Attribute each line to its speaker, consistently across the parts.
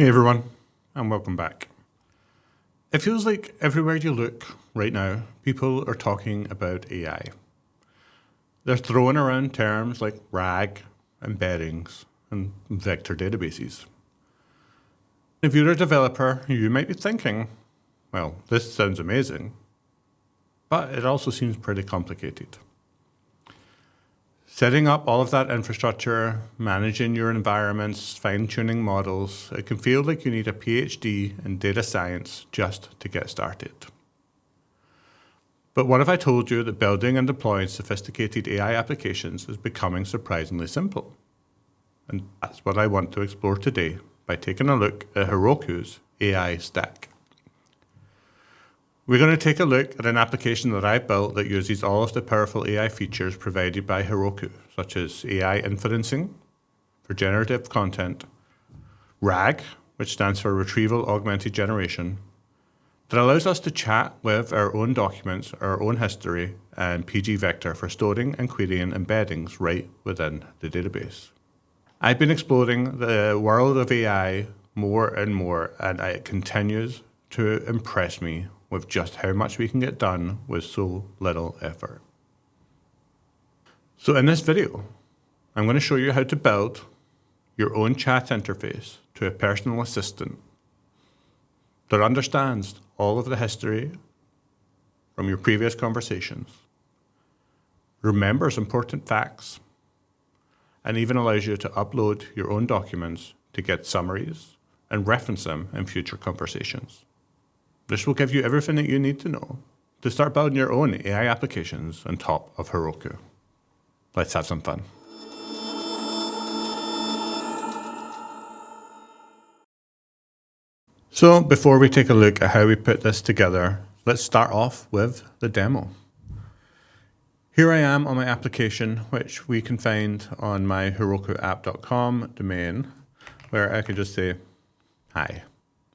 Speaker 1: Hey everyone, and welcome back. It feels like everywhere you look right now, people are talking about AI. They're throwing around terms like RAG, embeddings, and vector databases. If you're a developer, you might be thinking, well, this sounds amazing, but it also seems pretty complicated. Setting up all of that infrastructure, managing your environments, fine-tuning models, it can feel like you need a PhD in data science just to get started. But what if I told you that building and deploying sophisticated AI applications is becoming surprisingly simple? And that's what I want to explore today by taking a look at Heroku's AI stack. We're going to take a look at an application that I've built that uses all of the powerful AI features provided by Heroku, such as AI inferencing for generative content, RAG, which stands for Retrieval Augmented Generation, that allows us to chat with our own documents, our own history, and pgvector for storing and querying embeddings right within the database. I've been exploring the world of AI more and more, and it continues to impress me with just how much we can get done with so little effort. So in this video, I'm going to show you how to build your own chat interface to a personal assistant that understands all of the history from your previous conversations, remembers important facts, and even allows you to upload your own documents to get summaries and reference them in future conversations. This will give you everything that you need to know to start building your own AI applications on top of Heroku. Let's have some fun. So before we take a look at how we put this together, let's start off with the demo. Here I am on my application, which we can find on my herokuapp.com domain, where I can just say, hi.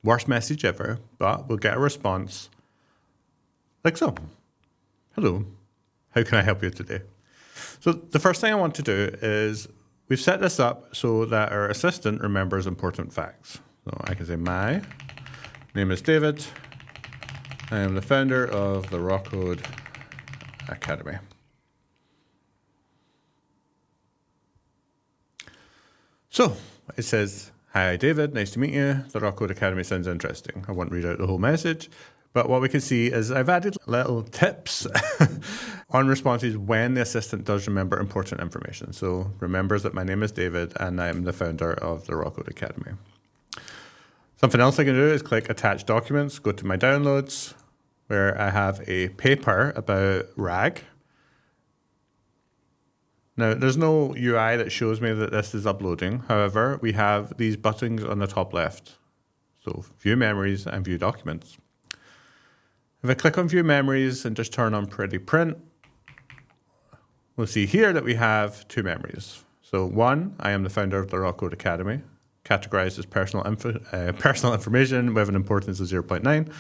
Speaker 1: Worst message ever, but we'll get a response like so. Hello, how can I help you today? So the first thing I want to do is we've set this up so that our assistant remembers important facts. So I can say, my name is David. I am the founder of the Raw Code Academy. So it says, hi, David. Nice to meet you. The Raw Code Academy sounds interesting. I won't read out the whole message, but what we can see is I've added little tips on responses when the assistant does remember important information. So remembers that my name is David and I'm the founder of the Raw Code Academy. Something else I can do is click Attach Documents, go to my downloads, where I have a paper about RAG. Now, there's no UI that shows me that this is uploading. However, we have these buttons on the top left. So view memories and view documents. If I click on view memories and just turn on pretty print, we'll see here that we have two memories. So one, I am the founder of the Raw Code Academy, categorized as personal information with an importance of 0.9.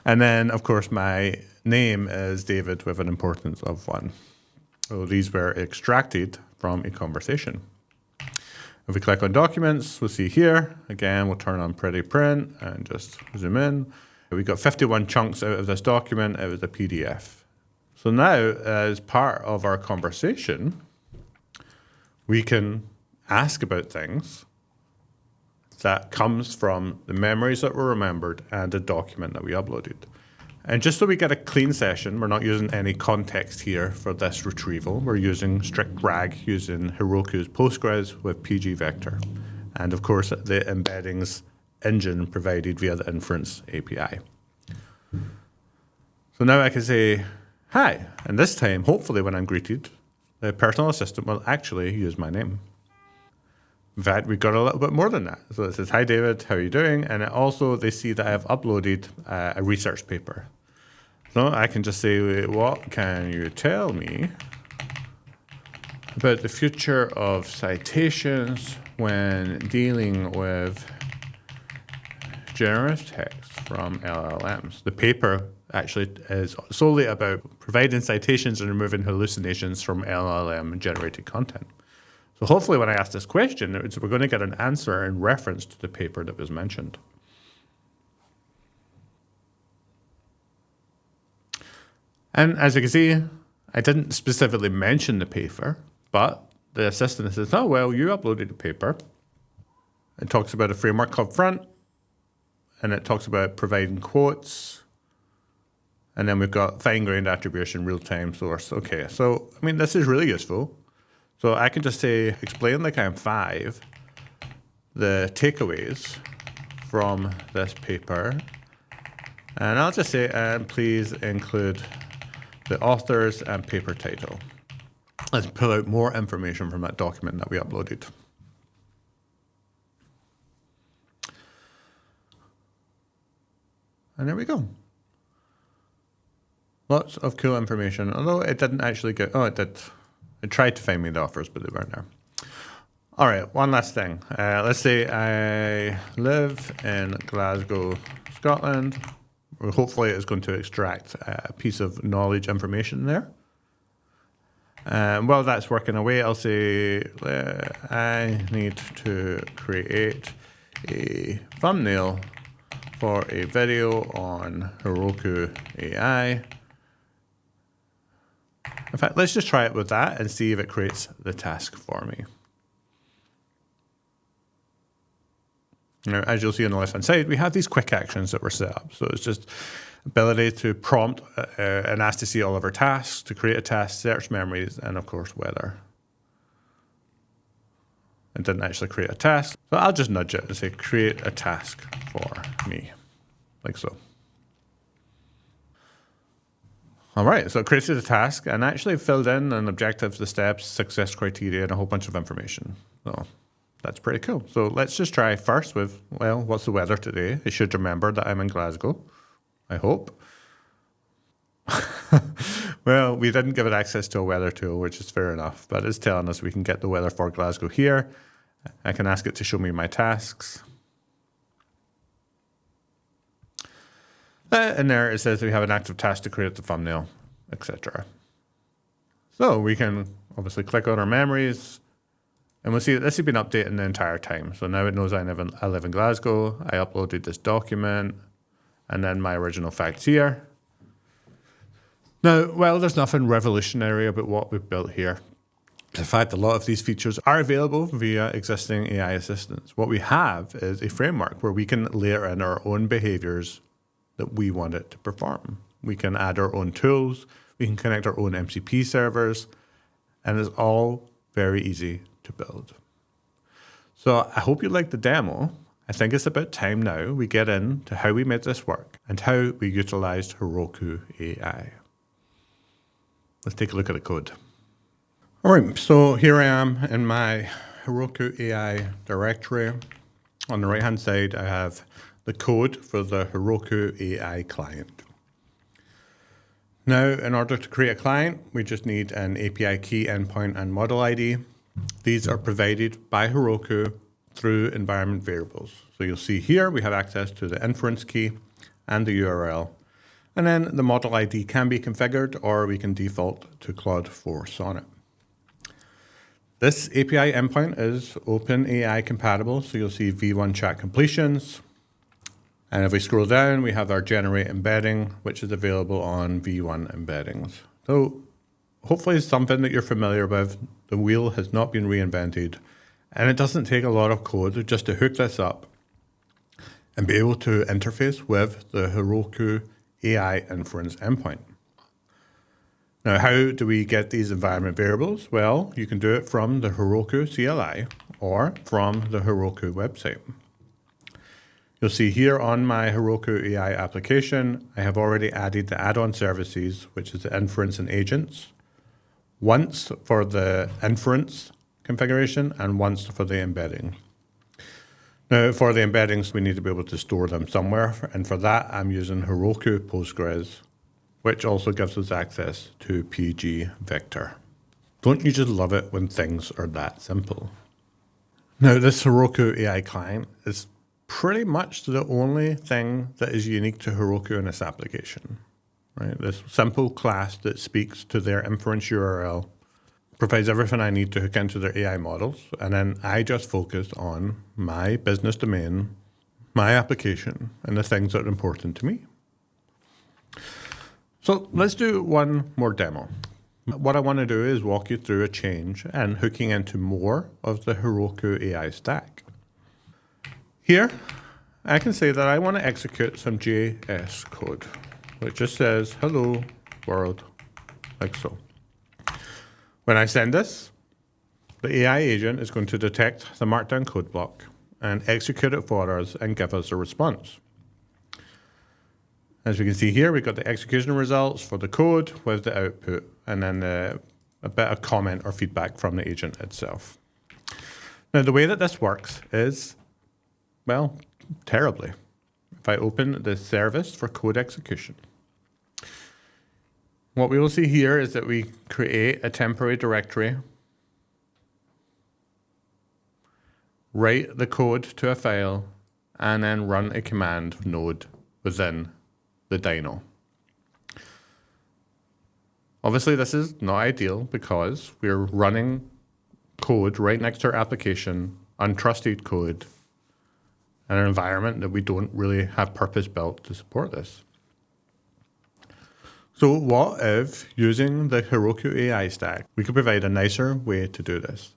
Speaker 1: And then, of course, my name is David with an importance of 1. So these were extracted from a conversation. If we click on documents, we'll see here, again, we'll turn on pretty print and just zoom in. We got 51 chunks out of this document. It was a PDF. So now, as part of our conversation, we can ask about things that comes from the memories that were remembered and the document that we uploaded. And just so we get a clean session, we're not using any context here for this retrieval. We're using strict RAG using Heroku's Postgres with pgvector. And of course, the embeddings engine provided via the inference API. So now I can say, hi. And this time, hopefully when I'm greeted, the personal assistant will actually use my name. In fact, we got a little bit more than that. So it says, hi, David, how are you doing? And it also, they see that I have uploaded a research paper. So I can just say, what can you tell me about the future of citations when dealing with generative text from LLMs? The paper actually is solely about providing citations and removing hallucinations from LLM-generated content. So hopefully when I ask this question, we're going to get an answer in reference to the paper that was mentioned. And as you can see, I didn't specifically mention the paper, but the assistant says, oh, well, you uploaded the paper. It talks about a framework up front, and it talks about providing quotes. And then we've got fine-grained attribution, real-time source. Okay, so, I mean, this is really useful. So I can just say, explain like I'm 5, the takeaways from this paper. And I'll just say, and please include the authors and paper title. Let's pull out more information from that document that we uploaded. And there we go. Lots of cool information, although it didn't actually get, oh, it did. It tried to find me the offers, but they weren't there. All right, one last thing. Let's say I live in Glasgow, Scotland. Hopefully it's going to extract a piece of knowledge information there. While that's working away, I'll say I need to create a thumbnail for a video on Heroku AI. In fact, let's just try it with that and see if it creates the task for me. Now, as you'll see on the left-hand side, we have these quick actions that were set up. So it's just ability to prompt and ask to see all of our tasks, to create a task, search memories, and of course, weather. It didn't actually create a task, so I'll just nudge it and say, create a task for me, like so. All right, so it created a task and actually filled in an objectives, the steps, success criteria, and a whole bunch of information. So that's pretty cool. So let's just try first with, well, what's the weather today? It should remember that I'm in Glasgow, I hope. Well, we didn't give it access to a weather tool, which is fair enough, but it's telling us we can get the weather for Glasgow here. I can ask it to show me my tasks. And there it says we have an active task to create the thumbnail, etc. So we can obviously click on our memories, and we'll see that this has been updating the entire time. So now it knows I live in Glasgow. I uploaded this document, and then my original facts here. Now, well, there's nothing revolutionary about what we've built here. In fact, a lot of these features are available via existing AI assistants. What we have is a framework where we can layer in our own behaviors that we want it to perform. We can add our own tools, we can connect our own MCP servers, and it's all very easy to build. So I hope you liked the demo. I think it's about time now we get into how we made this work and how we utilized Heroku AI. Let's take a look at the code. All right, so here I am in my Heroku AI directory. On the right-hand side, I have the code for the Heroku AI client. Now, in order to create a client, we just need an API key, endpoint, and model ID. These are provided by Heroku through environment variables. So you'll see here we have access to the inference key and the URL. And then the model ID can be configured, or we can default to Claude 4 Sonnet. This API endpoint is OpenAI compatible, so you'll see V1 chat completions. And if we scroll down, we have our generate embedding, which is available on V1 embeddings. So hopefully it's something that you're familiar with. The wheel has not been reinvented, and it doesn't take a lot of code just to hook this up and be able to interface with the Heroku AI inference endpoint. Now, how do we get these environment variables? Well, you can do it from the Heroku CLI or from the Heroku website. You'll see here on my Heroku AI application, I have already added the add-on services, which is the inference and agents, once for the inference configuration and once for the embedding. Now, for the embeddings, we need to be able to store them somewhere, and for that, I'm using Heroku Postgres, which also gives us access to pgvector. Don't you just love it when things are that simple? Now, this Heroku AI client is pretty much the only thing that is unique to Heroku in this application, right? This simple class that speaks to their inference URL. provides everything I need to hook into their AI models, and then I just focus on my business domain, my application, and the things that are important to me. So let's do one more demo. What I want to do is walk you through a change and hooking into more of the Heroku AI stack. Here, I can say that I want to execute some JS code, which just says, hello world, like so. When I send this, the AI agent is going to detect the markdown code block and execute it for us and give us a response. As we can see here, we've got the execution results for the code with the output, and then a bit of comment or feedback from the agent itself. Now, the way that this works is, well, terribly. If I open the service for code execution, what we will see here is that we create a temporary directory, write the code to a file, and then run a command node within the dyno. Obviously, this is not ideal because we're running code right next to our application, untrusted code, in an environment that we don't really have purpose built to support this. So what if, using the Heroku AI stack, we could provide a nicer way to do this?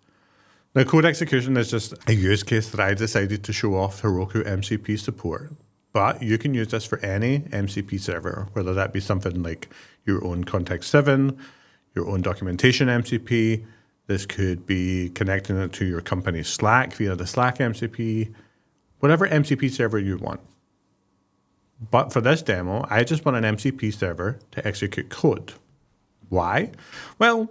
Speaker 1: Now, code execution is just a use case that I decided to show off Heroku MCP support, but you can use this for any MCP server, whether that be something like your own Context 7, your own documentation MCP. This could be connecting it to your company's Slack via the Slack MCP, whatever MCP server you want. But for this demo, I just want an MCP server to execute code. Why? Well,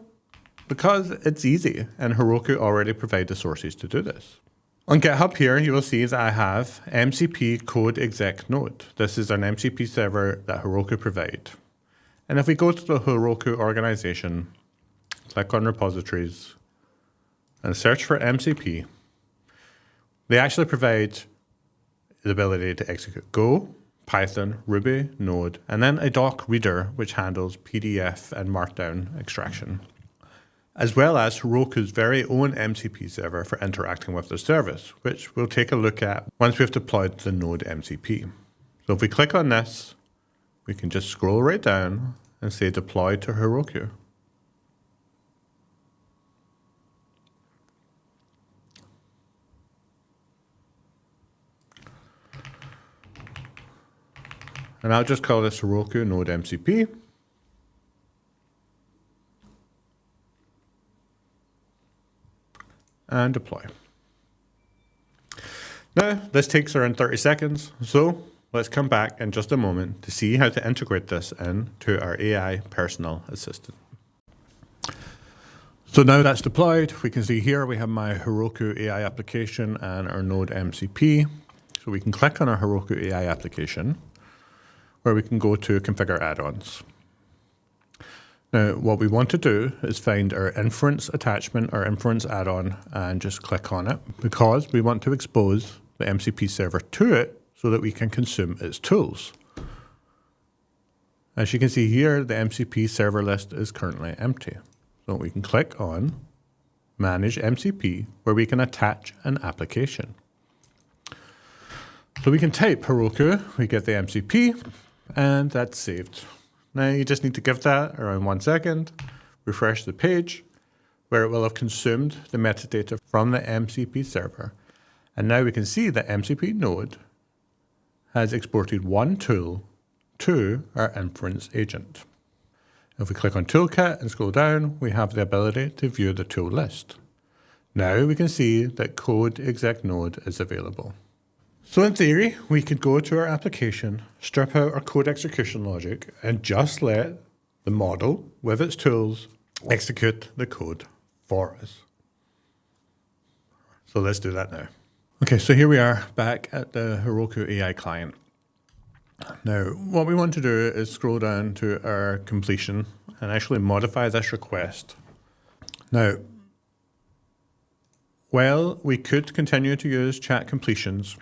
Speaker 1: because it's easy, and Heroku already provide the sources to do this. On GitHub here, you will see that I have MCP code exec node. This is an MCP server that Heroku provide. And if we go to the Heroku organization, click on repositories, and search for MCP, they actually provide the ability to execute Go, Python, Ruby, Node, and then a doc reader which handles PDF and Markdown extraction, as well as Heroku's very own MCP server for interacting with the service, which we'll take a look at once we've deployed the Node MCP. So if we click on this, we can just scroll right down and say deploy to Heroku. And I'll just call this Heroku Node MCP. And deploy. Now, this takes around 30 seconds, so let's come back in just a moment to see how to integrate this into our AI personal assistant. So now that's deployed, we can see here we have my Heroku AI application and our Node MCP. So we can click on our Heroku AI application, where we can go to configure add-ons. Now, what we want to do is find our inference attachment or inference add-on and just click on it, because we want to expose the MCP server to it so that we can consume its tools. As you can see here, the MCP server list is currently empty. So we can click on Manage MCP, where we can attach an application. So we can type Heroku, we get the MCP, and that's saved. Now you just need to give that around 1 second, refresh the page, where it will have consumed the metadata from the MCP server. And now we can see that MCP node has exported one tool to our inference agent. If we click on Toolkit and scroll down, we have the ability to view the tool list. Now we can see that code exec node is available. So in theory, we could go to our application, strip out our code execution logic, and just let the model, with its tools, execute the code for us. So let's do that now. Okay, so here we are back at the Heroku AI client. Now, what we want to do is scroll down to our completion and actually modify this request. Now, while we could continue to use chat completions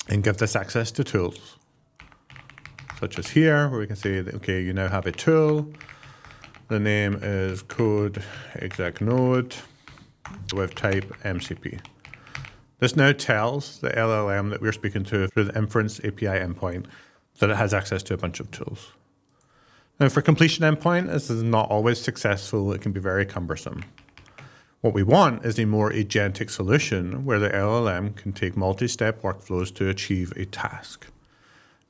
Speaker 1: and give this access to tools, such as here, where we can say that, okay, you now have a tool, The name is code exec node with type MCP. This now tells the LLM that we're speaking to through the inference API endpoint that it has access to a bunch of tools. Now for completion endpoint, this is not always successful. It can be very cumbersome. What we want is a more agentic solution where the LLM can take multi-step workflows to achieve a task.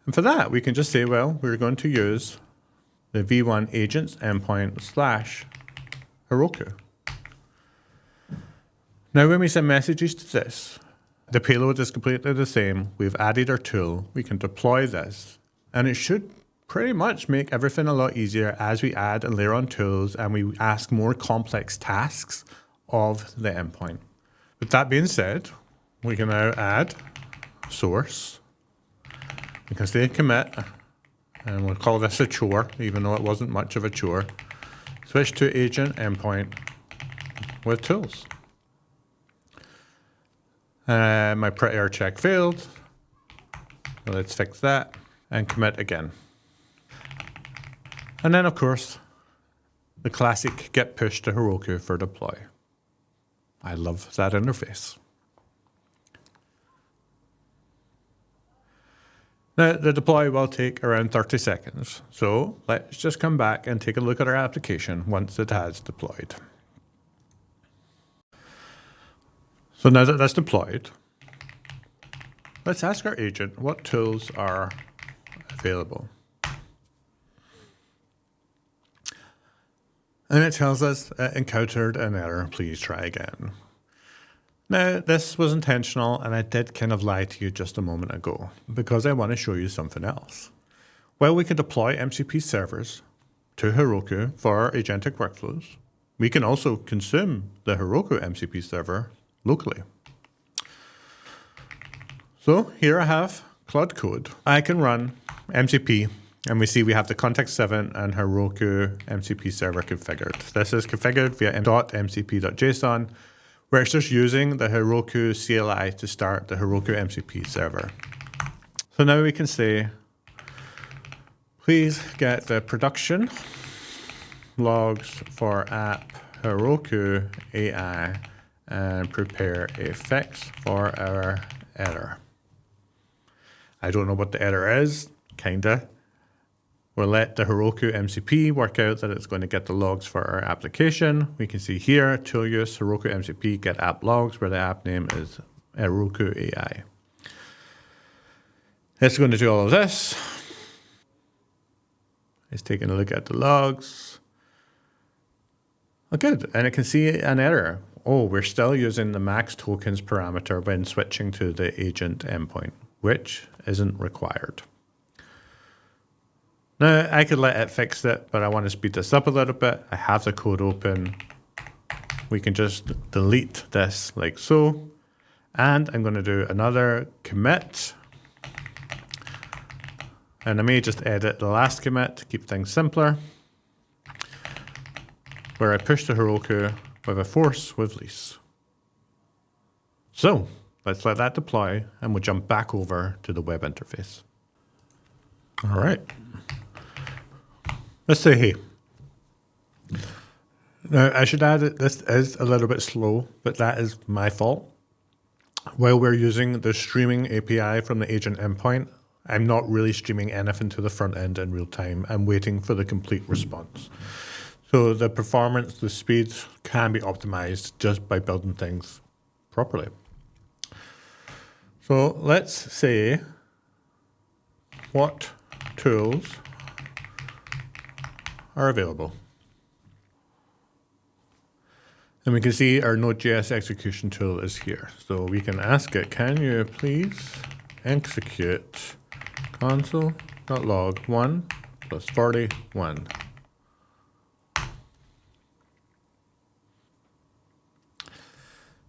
Speaker 1: And for that, we can just say, well, we're going to use the v1 agents endpoint / Heroku. Now, when we send messages to this, the payload is completely the same. We've added our tool. We can deploy this, and it should pretty much make everything a lot easier as we add and layer on tools and we ask more complex tasks of the endpoint. With that being said, we can now add source. We can say commit, and we'll call this a chore, even though it wasn't much of a chore. Switch to agent endpoint with tools. My prettier check failed. So let's fix that and commit again. And then, of course, the classic get push to Heroku for deploy. I love that interface. Now, the deploy will take around 30 seconds. So let's just come back and take a look at our application once it has deployed. So now that that's deployed, let's ask our agent what tools are available. And it tells us encountered an error, please try again. Now, this was intentional, and I did kind of lie to you just a moment ago because I want to show you something else. Well, we can deploy MCP servers to Heroku for our agentic workflows. We can also consume the Heroku MCP server locally. So here I have Cloud Code. I can run MCP, and we see we have the context 7 and Heroku MCP server configured. This is configured via .mcp.json, where it's just using the Heroku CLI to start the Heroku MCP server. So now we can say, please get the production logs for app Heroku AI and prepare a fix for our error. I don't know what the error is, kinda. We'll let the Heroku MCP work out that it's going to get the logs for our application. We can see here, tool use, Heroku MCP, get app logs, where the app name is Heroku AI. It's going to do all of this. It's taking a look at the logs. Oh, good, and it can see an error. Oh, we're still using the max tokens parameter when switching to the agent endpoint, which isn't required. Now, I could let it fix it, but I want to speed this up a little bit. I have the code open. We can just delete this like so. And I'm going to do another commit. And I may just edit the last commit to keep things simpler, where I push the Heroku with a force with lease. So let's let that deploy, and we'll jump back over to the web interface. All right. Let's say hey. Now, I should add that this is a little bit slow, but that is my fault. While we're using the streaming API from the agent endpoint, I'm not really streaming anything to the front end in real time. I'm waiting for the complete response. So the performance, the speed can be optimized just by building things properly. So let's say what tools are available. And we can see our Node.js execution tool is here. So we can ask it, can you please execute console.log 1 plus 41.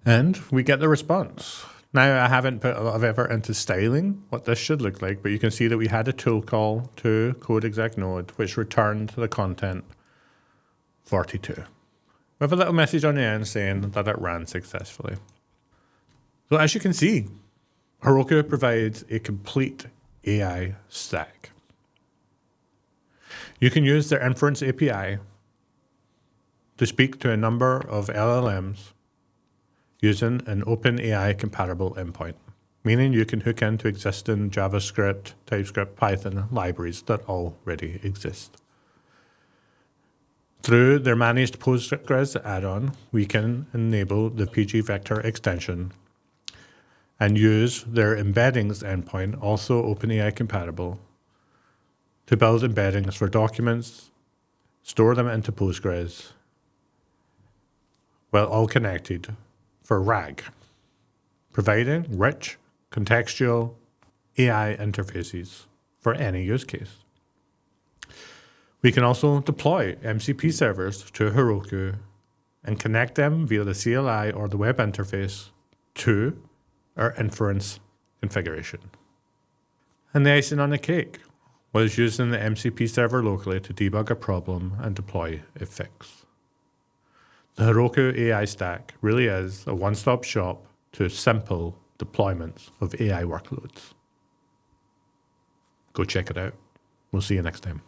Speaker 1: And we get the response. Now, I haven't put a lot of effort into styling what this should look like, but you can see that we had a tool call to code exec node, which returned the content 42, with a little message on the end saying that it ran successfully. So as you can see, Heroku provides a complete AI stack. You can use their inference API to speak to a number of LLMs using an OpenAI compatible endpoint, meaning you can hook into existing JavaScript, TypeScript, Python libraries that already exist. Through their managed Postgres add-on, we can enable the pgvector extension and use their embeddings endpoint, also OpenAI compatible, to build embeddings for documents, store them into Postgres, well, all connected for RAG, providing rich, contextual AI interfaces for any use case. We can also deploy MCP servers to Heroku and connect them via the CLI or the web interface to our inference configuration. And the icing on the cake was using the MCP server locally to debug a problem and deploy a fix. The Heroku AI stack really is a one-stop shop to simple deployments of AI workloads. Go check it out. We'll see you next time.